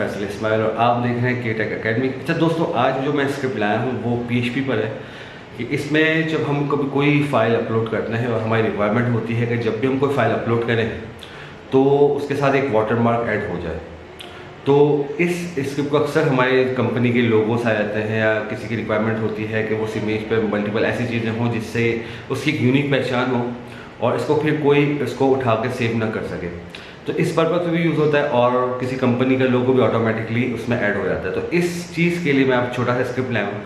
फैसल इस्माइल और आप देख रहे हैं के-टेक अकेडमी। अच्छा दोस्तों, आज जो मैं स्क्रिप्ट लाया हूँ वो PHP पर है कि इसमें जब हम कभी कोई फ़ाइल अपलोड करते हैं और हमारी रिक्वायरमेंट होती है कि जब भी हम कोई फ़ाइल अपलोड करें तो उसके साथ एक वाटरमार्क ऐड हो जाए। तो इस स्क्रिप्ट को अक्सर हमारे कंपनी के लोगोस आ जाते हैं या किसी की रिक्वायरमेंट होती है कि वो उस इमेज पर मल्टीपल ऐसी चीज़ें हों जिससे उसकी एक यूनिक पहचान हो और इसको फिर कोई इसको उठा के सेव ना कर सके। तो इस पर्पज़ से भी यूज़ होता है और किसी कंपनी का लोगो भी ऑटोमेटिकली उसमें ऐड हो जाता है। तो इस चीज़ के लिए मैं आप छोटा सा स्क्रिप्ट लाया हूँ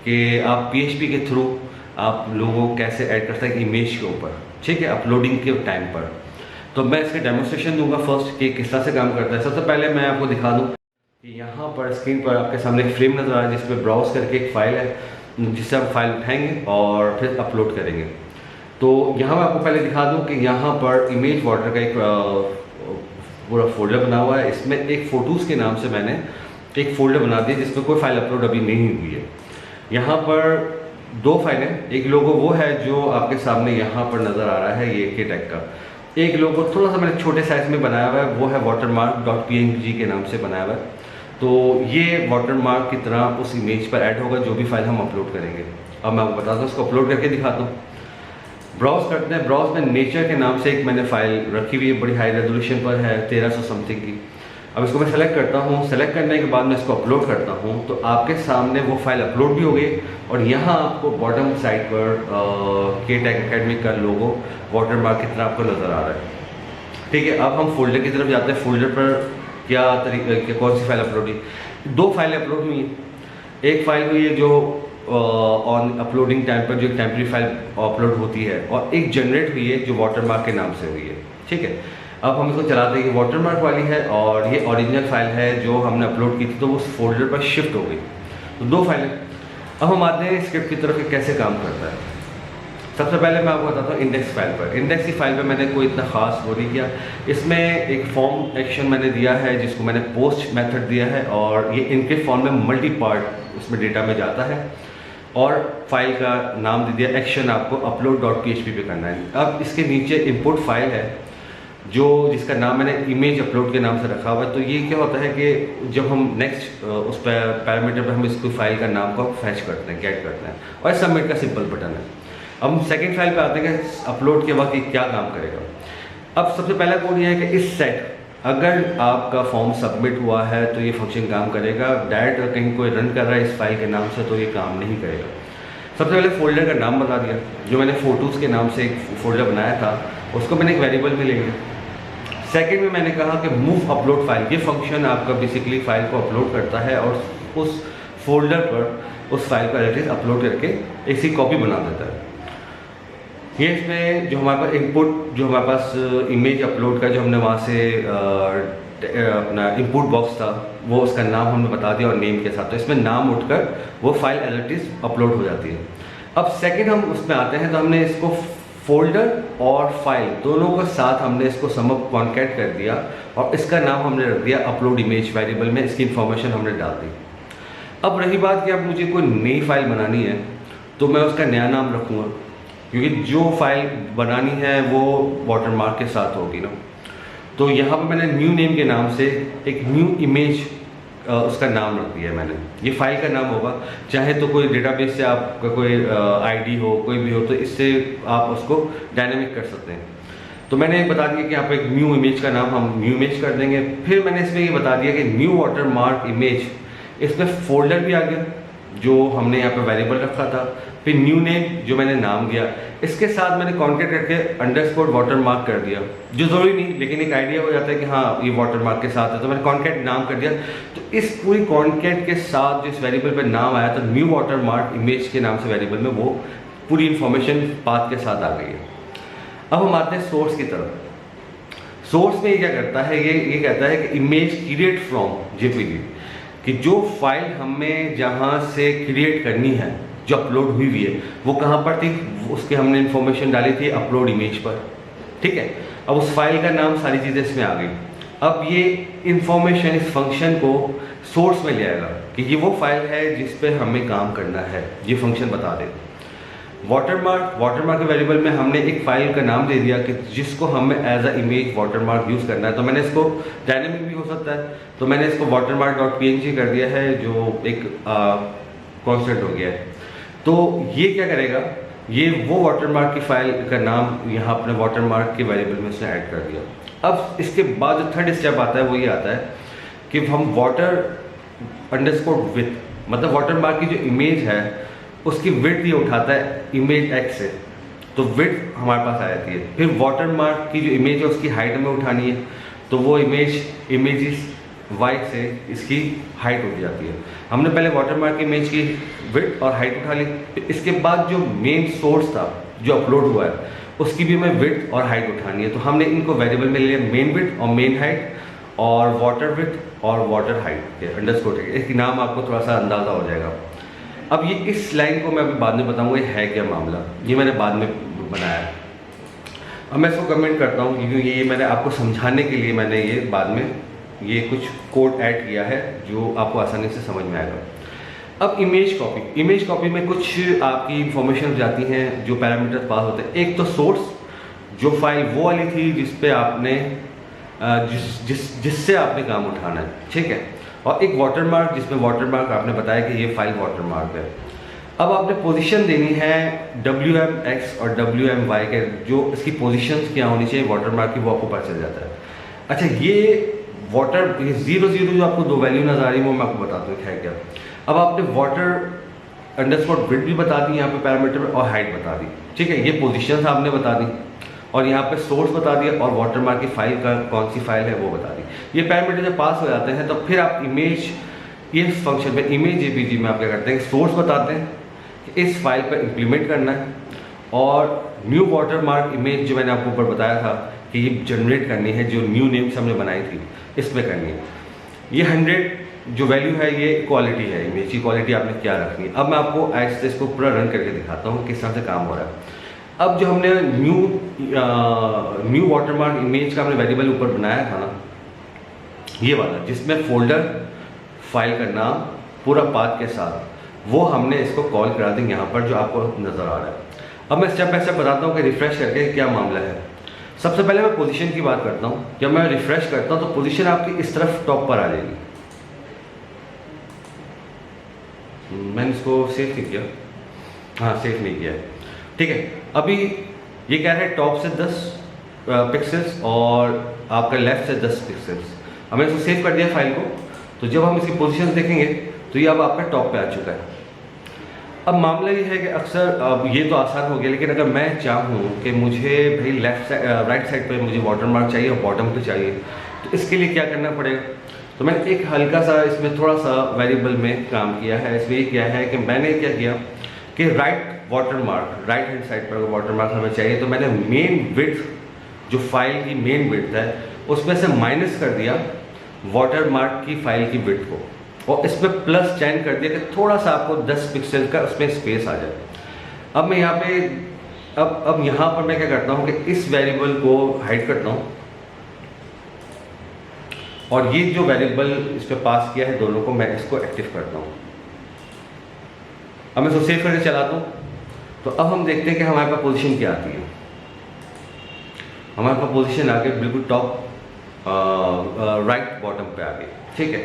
कि आप PHP के थ्रू आप लोगो कैसे ऐड कर सकते हैं इमेज के ऊपर, ठीक है, अपलोडिंग के टाइम पर। तो मैं इसके डेमोन्स्ट्रेशन दूंगा फर्स्ट कि किस तरह से काम करता है। सबसे पहले मैं आपको दिखा दूँ कि यहाँ पर स्क्रीन पर आपके सामने एक फ्रेम नज़र आ रहा है जिसमें ब्राउज करके एक फ़ाइल है जिससे आप फाइल उठाएंगे और फिर अपलोड करेंगे। तो यहाँ मैं आपको पहले दिखा दूँ कि यहाँ पर इमेज वाटर का एक पूरा फोल्डर बना हुआ है। इसमें एक फ़ोटोज़ के नाम से मैंने एक फ़ोल्डर बना दिया जिसमें कोई फाइल अपलोड अभी नहीं हुई है। यहाँ पर दो फाइलें, एक लोगो वो है जो आपके सामने यहाँ पर नज़र आ रहा है, ये के-टेक का। एक लोगो थोड़ा सा मैंने छोटे साइज़ में बनाया हुआ है, वो है watermark.png के नाम से बनाया हुआ है। तो ये वाटरमार्क की तरह उस इमेज पर ऐड होगा जो भी फाइल हम अपलोड करेंगे। अब मैं आपको बताता हूँ, उसको अपलोड करके दिखाता हूँ। ब्राउज़ करते हैं। ब्राउज़ में नेचर के नाम से एक मैंने फ़ाइल रखी हुई है, बड़ी हाई रेजोल्यूशन पर है, 1300 समथिंग की। अब इसको मैं सेलेक्ट करता हूँ। सेलेक्ट करने के बाद मैं इसको अपलोड करता हूँ तो आपके सामने वो फाइल अपलोड भी हो गई और यहाँ आपको बॉटम साइड पर के-टेक अकेडमी का लोगो वाटरमार्क की तरह आपको नज़र आ रहा है, ठीक है। अब हम फोल्डर की तरफ जाते हैं। फोल्डर पर क्या तरीके, कौन सी फाइल अपलोड हुई? दो फाइलें अपलोड हुई हैं। एक फाइल हुई है जो ऑन अपलोडिंग टाइम पर जो एक टेम्परेरी फाइल अपलोड होती है और एक जनरेट हुई है जो वाटरमार्क के नाम से हुई है, ठीक है। अब हम इसको चलाते हैं, वाटरमार्क वाली है और ये ओरिजिनल फाइल है जो हमने अपलोड की थी, तो वो उस फोल्डर पर शिफ्ट हो गई। तो दो फाइलें। अब हम आते हैं स्क्रिप्ट की तरफ कि कैसे काम करता है। सबसे पहले मैं आपको बताता हूँ इंडेक्स फाइल पर। इंडेक्स की फाइल पर मैंने कोई इतना ख़ास वो नहीं किया। इसमें एक फॉर्म एक्शन मैंने दिया है जिसको मैंने पोस्ट मेथड दिया है और ये इनके फॉर्म में मल्टी पार्ट उसमें डेटा में जाता है और फाइल का नाम दे दिया एक्शन आपको upload.php पे करना है। अब इसके नीचे इनपुट फाइल है जो जिसका नाम मैंने इमेज अपलोड के नाम से रखा हुआ है। तो ये क्या होता है कि जब हम नेक्स्ट उस पैरामीटर पर हम इसको फाइल का नाम को फैच करते हैं, गेट करते हैं और सबमिट का सिंपल बटन है। अब हम सेकेंड फाइल पे आते हैं कि अपलोड के वक्त ये क्या काम करेगा। अब सबसे पहला कोड ये है कि इस सेट, अगर आपका फॉर्म सबमिट हुआ है तो ये फंक्शन काम करेगा। डायरेक्ट अगर कहीं कोई रन कर रहा है इस फाइल के नाम से तो ये काम नहीं करेगा। सबसे पहले फोल्डर का नाम बता दिया, जो मैंने फ़ोटोज़ के नाम से एक फ़ोल्डर बनाया था उसको मैंने एक वेरिएबल में ले लिया। सेकेंड में मैंने कहा कि मूव अपलोड फाइल, ये फंक्शन आपका बेसिकली फ़ाइल को अपलोड करता है और उस फोल्डर पर उस फाइल को एडिट अपलोड करके ऐसी कॉपी बना देता है। ये इसमें जो हमारे पास इनपुट, जो हमारे पास इमेज अपलोड का जो हमने वहाँ से अपना इनपुट बॉक्स था वो उसका नाम हमने बता दिया और नेम के साथ। तो इसमें नाम उठकर वो file as it is upload हो जाती है। अब सेकंड हम उसमें आते हैं तो हमने इसको फोल्डर और फाइल दोनों को साथ हमने इसको समअप कॉन्कैट कर दिया और इसका नाम हमने रख दिया अपलोड इमेज वेरिएबल में। इसकी इन्फॉर्मेशन हमने डाल दी। अब रही बात कि अब मुझे कोई नई फाइल बनानी है तो मैं उसका नया नाम रखूँगा क्योंकि जो फाइल बनानी है वो वाटरमार्क के साथ होगी ना। तो यहाँ पर मैंने न्यू नेम के नाम से एक न्यू इमेज उसका नाम रख दिया है मैंने। ये फाइल का नाम होगा, चाहे तो कोई डेटाबेस से आपका कोई आईडी हो, कोई भी हो, तो इससे आप उसको डायनेमिक कर सकते हैं। तो मैंने बता दिया कि आप एक न्यू इमेज का नाम हम न्यू इमेज कर देंगे। फिर मैंने इसमें ये बता दिया कि न्यू वाटरमार्क इमेज, इसमें फोल्डर भी आ गया जो हमने यहाँ पे वेरिएबल रखा था। फिर न्यू नेम जो मैंने नाम दिया, इसके साथ मैंने कॉन्कैट करके अंडरस्कोर वाटरमार्क कर दिया, जो ज़रूरी नहीं लेकिन एक आइडिया हो जाता है कि हाँ ये वाटरमार्क के साथ है, तो मैंने कॉन्कैट नाम कर दिया। तो इस पूरी कॉन्कैट के साथ जो इस वेरिएबल पे नाम आया तो न्यू वाटरमार्क इमेज के नाम से वेरिएबल में वो पूरी इन्फॉर्मेशन पाथ के साथ आ गई है। अब हम आते हैं सोर्स की तरफ। सोर्स में ये क्या करता है, ये कहता है कि इमेज क्रिएट फ्रॉम जेपीजी, कि जो फाइल हमें जहाँ से क्रिएट करनी है जो अपलोड हुई है वो कहाँ पर थी, उसके हमने इन्फॉर्मेशन डाली थी अपलोड इमेज पर, ठीक है। अब उस फाइल का नाम, सारी चीज़ें इसमें आ गई। अब ये इन्फॉर्मेशन इस फंक्शन को सोर्स में ले आएगा कि ये वो फाइल है जिस पे हमें काम करना है, ये फंक्शन बता दे। वाटरमार्क के वेरिएबल में हमने एक फाइल का नाम दे दिया कि जिसको हमें as a image watermark use करना है। तो मैंने इसको डायनेमिक भी हो सकता है, तो मैंने इसको watermark.png कर दिया है, जो एक कॉन्स्टेंट हो गया है। तो ये क्या करेगा, ये वो वाटरमार्क की फाइल का नाम यहाँ अपने वाटरमार्क के वेरिएबल में उसने ऐड कर दिया। अब इसके बाद जो थर्ड स्टेप आता है वो ये आता है कि हम वाटर अंडरस्कोर विथ, मतलब वाटरमार्क की जो इमेज है उसकी विड्थ ये उठाता है इमेज एक्स से, तो विड्थ हमारे पास आ जाती है। फिर वाटरमार्क की जो इमेज है उसकी हाइट हमें उठानी है, तो वो इमेजेस वाई से इसकी हाइट उठ जाती है। हमने पहले वाटरमार्क की इमेज की विड्थ और हाइट उठा ली, इसके बाद जो मेन सोर्स था जो अपलोड हुआ है उसकी भी हमें विड्थ और हाइट उठानी है। तो हमने इनको वेरिएबल में लिया, मेन विड्थ और मेन हाइट, और वाटर विड्थ और वाटर हाइट के अंडरस्कोर। इसकी नाम आपको थोड़ा सा अंदाज़ा हो जाएगा। अब ये इस लाइन को मैं अभी बाद में बताऊंगा ये है क्या मामला, ये मैंने बाद में बनाया है। अब मैं इसको कमेंट करता हूँ क्योंकि ये मैंने आपको समझाने के लिए मैंने ये बाद में ये कुछ कोड ऐड किया है जो आपको आसानी से समझ में आएगा। अब इमेज कॉपी में कुछ आपकी इंफॉर्मेशन जाती हैं जो पैरामीटर पास होते हैं। एक तो सोर्स, जो फाइल वो वाली थी जिस पे आपने जिससे आपने काम उठाना है, ठीक है, और एक वाटरमार्क जिसमें वाटरमार्क आपने बताया कि ये फाइल वाटरमार्क है। अब आपने पोजीशन देनी है WMX और WMY के, जो इसकी पोजीशंस क्या होनी चाहिए वाटरमार्क की, वो आपको पता चल जाता है। अच्छा, ये 0 जो आपको दो वैल्यू नजर आ रही है वो मैं आपको बताता हूँ है क्या। अब आपने वाटर अंडरस्कोर विड्थ भी बता दी यहाँ पे पैरामीटर में, और हाइट बता दी, ठीक है, ये पोजीशंस आपने बता दी, और यहाँ पे सोर्स बता दिया, और वाटरमार्क की फाइल का कौन सी फाइल है वो बता दी। ये पैरामीटर जब पास हो जाते हैं तो फिर आप इमेज, इस फंक्शन में इमेज JPG में आप क्या करते हैं, सोर्स बताते हैं कि इस फाइल पर इम्प्लीमेंट करना है, और न्यू वाटरमार्क इमेज जो मैंने आपको ऊपर बताया था कि ये जनरेट करनी है, जो न्यू नेम्स हमने बनाई थी इसमें करनी है। ये 100 जो वैल्यू है ये क्वालिटी है, इमेज की क्वालिटी आपने क्या रखनी है। अब मैं आपको ऐसे इसको पूरा रन करके दिखाता हूँ किस तरह से काम हो रहा है। अब जो हमने न्यू वाटरमार्क इमेज का हमने वेरिएबल ऊपर बनाया था ना, ये वाला जिसमें फोल्डर फाइल का नाम पूरा पाथ के साथ, वो हमने इसको कॉल करा देंगे यहाँ पर जो आपको नज़र आ रहा है। अब मैं स्टेप बाय स्टेप बताता हूँ कि रिफ्रेश करके क्या मामला है। सबसे पहले मैं पोजीशन की बात करता हूँ। जब मैं रिफ्रेश करता हूँ तो पोजीशन आपकी इस तरफ टॉप पर आ जाएगी। मैंने इसको सेव नहीं किया, हाँ सेव नहीं किया है, ठीक है। अभी ये कह रहा है टॉप से 10 पिक्सल्स और आपका लेफ्ट से 10 पिक्सल्स। हमें इसको सेव कर दिया फाइल को, तो जब हम इसकी पोजीशन देखेंगे तो ये अब आपका टॉप पे आ चुका है। अब मामला ये है कि अक्सर अब ये तो आसान हो गया, लेकिन अगर मैं चाहूँ कि मुझे भाई राइट साइड पे मुझे वाटरमार्क चाहिए और बॉटम पे चाहिए, तो इसके लिए क्या करना पड़ेगा। तो मैंने एक हल्का सा इसमें थोड़ा सा वेरिएबल में काम किया है। इसमें ये क्या है कि मैंने क्या किया कि राइट हैंड साइड पर वाटरमार्क हमें चाहिए, तो मैंने मेन विड्थ जो फाइल की मेन विड्थ है उसमें से माइनस कर दिया वाटरमार्क की फाइल की विड्थ को, और इसमें प्लस चैन कर दिया कि थोड़ा सा आपको 10 पिक्सल का उसमें स्पेस आ जाए। अब मैं यहाँ पे अब यहाँ पर मैं क्या करता हूँ कि इस वेरिएबल को हाइड करता हूँ, और ये जो वेरिएबल इस पर पास किया है दोनों को मैं इसको एक्टिव करता हूँ। अब मैं इसको सेव करके चलाता हूँ, तो अब हम देखते हैं कि हमारे पास पोजीशन क्या आती है। हमारे पास पोजीशन आ गई बिल्कुल टॉप राइट बॉटम पे आ गई, ठीक है।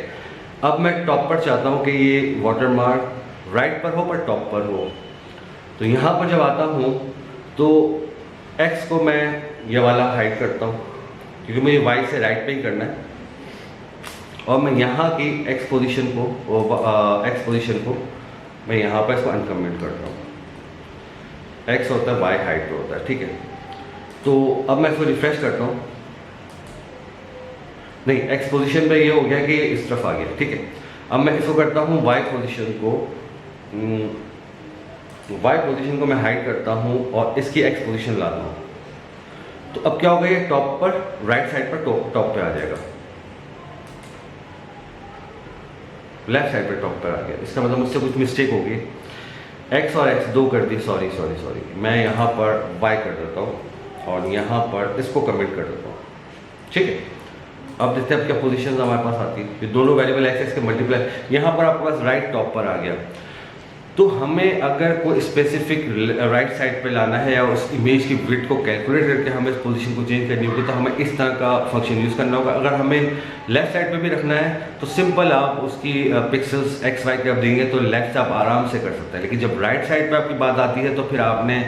अब मैं टॉप पर चाहता हूँ कि ये वाटरमार्क राइट पर हो पर टॉप पर हो, तो यहाँ पर जब आता हूँ तो एक्स को मैं ये वाला हाइड करता हूँ क्योंकि मुझे वाई से राइट पे ही करना है, और मैं यहाँ की एक्स पोजीशन को मैं यहाँ पर इसको अनकमेंट करता हूँ। एक्स होता है, वाई हाइट पे होता है, ठीक है। तो अब मैं इसको रिफ्रेश करता हूँ, नहीं एक्स पोजीशन पे ये हो गया कि इस तरफ आ गया, ठीक है। अब मैं इसको करता हूँ वाई पोजीशन को मैं हाइड करता हूँ और इसकी एक्स पोजीशन लाता हूँ, तो अब क्या होगा, ये टॉप पर राइट साइड पर टॉप पे आ जाएगा, लेफ्ट साइड पर टॉप पर आ गया। इसका मतलब मुझसे कुछ मिस्टेक होगी, एक्स और एक्स दो कर दी, सॉरी मैं यहाँ पर वाई कर देता हूँ और यहाँ पर इसको कमेंट कर देता हूँ, ठीक है। अब देखते हैं अब क्या पोजीशन हमारे पास आती है, ये दोनों वेरिएबल एक्स के मल्टीप्लाई, यहाँ पर आपके पास राइट टॉप पर आ गया। तो हमें अगर कोई स्पेसिफिक राइट साइड पे लाना है या उस इमेज की विड्थ को कैलकुलेट करके हमें इस पोजीशन को चेंज करनी होगी, तो हमें इस तरह का फंक्शन यूज़ करना होगा। अगर हमें लेफ्ट साइड पे भी रखना है तो सिंपल आप उसकी पिक्सल्स एक्स वाई के आप देंगे तो लेफ्ट से आप आराम से कर सकते हैं। लेकिन जब राइट साइड पे आपकी बात आती है तो फिर आपने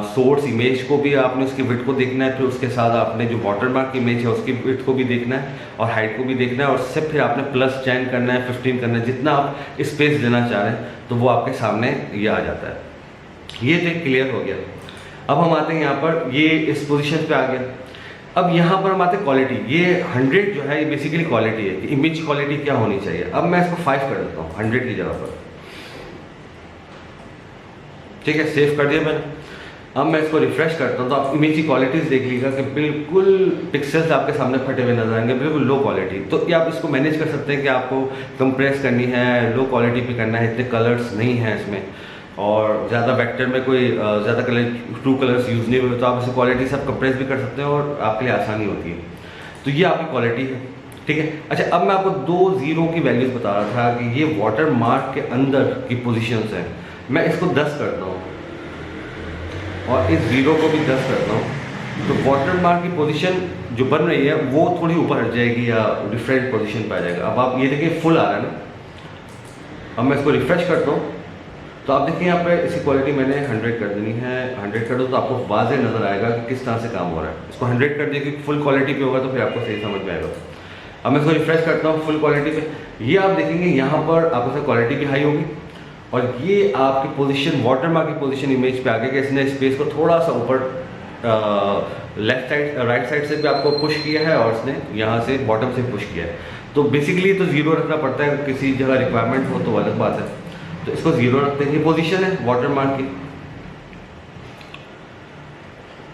सोर्स इमेज को भी आपने उसकी विड्थ को देखना है, फिर उसके साथ आपने जो वाटरमार्क इमेज है उसकी विड्थ को भी देखना है और हाइट को भी देखना है, और उससे फिर आपने +10 करना है, 15 करना है, जितना आप स्पेस देना चाह रहे हैं तो वो आपके सामने ये आ जाता है। ये तो क्लियर हो गया। अब हम आते हैं यहाँ पर, ये इस पोजीशन पे आ गया। अब यहाँ पर हम आते हैं क्वालिटी। ये 100 जो है ये बेसिकली क्वालिटी है कि इमेज क्वालिटी क्या होनी चाहिए। अब मैं इसको 5 कर देता हूँ 100 की जगह पर, ठीक है, सेव कर दिया मैंने। अब मैं इसको रिफ्रेश करता हूँ तो आप इमेज की क्वालिटीज़ देख लीजिएगा कि बिल्कुल पिक्सल्स आपके सामने फटे हुए नजर आएंगे, बिल्कुल लो क्वालिटी। तो ये आप इसको मैनेज कर सकते हैं कि आपको कंप्रेस करनी है, लो क्वालिटी पे करना है, इतने कलर्स नहीं हैं इसमें, और ज़्यादा वेक्टर में कोई ज़्यादा कलर ट्रू कलर्स यूज़ नहीं हुए, तो आप इसे क्वालिटी सब कंप्रेस भी कर सकते हैं और आपके लिए आसानी होती है। तो ये आपकी क्वालिटी है, ठीक है। अच्छा, अब मैं आपको 2 0 की वैल्यूज़ बता रहा था कि ये वाटर मार्क के अंदर की पोजिशंस हैं। मैं इसको 10 करता हूँ और इस 0 को भी 10 करता हूँ, तो वाटर मार्क की पोजीशन जो बन रही है वो थोड़ी ऊपर हट जाएगी या डिफरेंट पोजीशन पर आ जाएगा। अब आप ये देखिए फुल आ रहा है ना। अब मैं इसको रिफ्रेश करता हूँ तो आप देखिए यहाँ पे इसकी क्वालिटी मैंने 100 कर देनी है। 100 कर दो तो आपको वाज़ेह नज़र आएगा कि किस तरह से काम हो रहा है। इसको 100 कर दिए कि फुल क्वालिटी पे होगा तो फिर आपको सही समझ में आएगा। अब मैं इसको रिफ्रेश करता हूँ फुल क्वालिटी पे, ये आप देखेंगे यहाँ पर आपको क्वालिटी भी हाई होगी और ये आपकी पोजीशन वाटरमार्क की पोजीशन इमेज पे आगे कि इसने स्पेस को थोड़ा सा ऊपर लेफ्ट साइड राइट साइड से भी आपको पुश किया है और इसने यहाँ से बॉटम से पुश किया है। तो बेसिकली तो 0 रखना पड़ता है, किसी जगह रिक्वायरमेंट हो तो अलग बात है। तो इसको 0 रखते हैं। ये पोजीशन है वाटरमार्क की,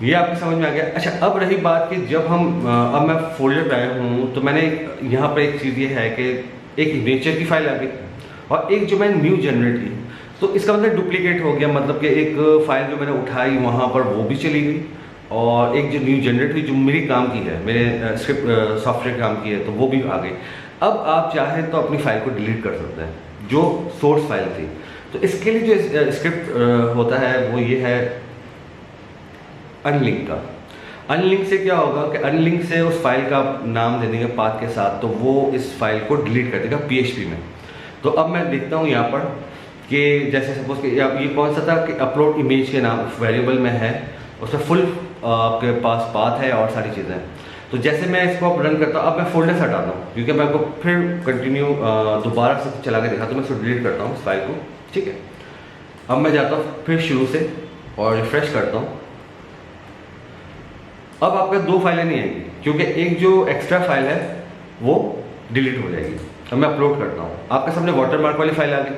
ये आपको समझ में आ गया। अच्छा, अब रही बात कि जब हम अब मैं फोल्डर पे आया हूँ तो मैंने यहाँ पर एक चीज़ ये है कि एक नेचर की फाइल आ गई और एक जो मैंने न्यू जनरेट की, तो इसका मतलब डुप्लीकेट हो गया। मतलब कि एक फाइल जो मैंने उठाई वहाँ पर वो भी चली गई और एक जो न्यू जनरेट हुई जो मेरी काम की है, मेरे स्क्रिप्ट सॉफ्टवेयर काम की है, तो वो भी आ गई। अब आप चाहें तो अपनी फाइल को डिलीट कर सकते हैं जो सोर्स फाइल थी। तो इसके लिए जो स्क्रिप्ट होता है वो ये है अनलिंक का। अनलिंक से क्या होगा कि अनलिंक से उस फाइल का नाम दे देंगे पाथ के साथ, तो वो इस फाइल को डिलीट कर देगा PHP में। तो अब मैं देखता हूँ यहाँ पर कि जैसे सपोज कि ये कौन सा था कि अपलोड इमेज के नाम वेरिएबल में है, उसमें फुल आपके पास पाथ है और सारी चीज़ें। तो जैसे मैं इसको अब रन करता हूँ, अब मैं फोल्डर से हटाता हूँ क्योंकि मैं आपको फिर कंटिन्यू दोबारा से चला के दिखाता हूँ। मैं इसको डिलीट करता हूँ इस फाइल को, ठीक है। अब मैं जाता हूँ फिर शुरू से और रिफ्रेश करता हूँ। अब आपका 2 फाइलें नहीं आएंगी क्योंकि एक जो एक्स्ट्रा फाइल है वो डिलीट हो जाएगी। अब मैं अपलोड करता हूँ, आपके सामने वाटरमार्क वाली फाइल आ गई।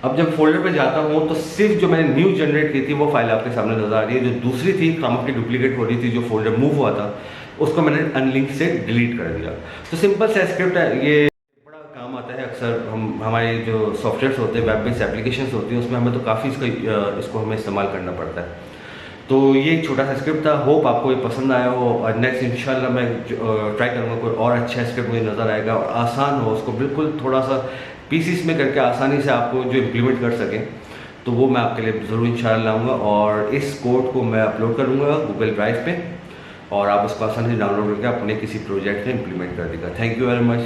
अब जब फोल्डर पे जाता हूँ तो सिर्फ जो मैंने न्यू जनरेट की थी वो फाइल आपके सामने नजर आ रही है। जो दूसरी थी काम की डुप्लीकेट हो रही थी, जो फोल्डर मूव हुआ था उसको मैंने अनलिंक से डिलीट कर दिया। तो सिंपल सा स्क्रिप्ट है, ये बड़ा काम आता है। अक्सर हमारे जो सॉफ्टवेयर्स होते हैं, वेब बेस्ड एप्लीकेशंस होती हैं, उसमें हमें तो काफ़ी इसको हमें इस्तेमाल करना पड़ता है। तो ये एक छोटा सा स्क्रिप्ट था, होप आपको ये पसंद आया हो। और नेक्स्ट इंशाल्लाह मैं ट्राई करूँगा कोई और अच्छा स्क्रिप्ट मुझे नज़र आएगा और आसान हो, उसको बिल्कुल थोड़ा सा पीसीस में करके आसानी से आपको जो इम्प्लीमेंट कर सकें, तो वो मैं आपके लिए ज़रूर इंशाल्लाह लाऊंगा। और इस कोड को मैं अपलोड करूँगा गूगल ड्राइव पे और आप उसको आसानी से डाउनलोड करके अपने किसी प्रोजेक्ट में इम्प्लीमेंट कर देगा। Thank you very much.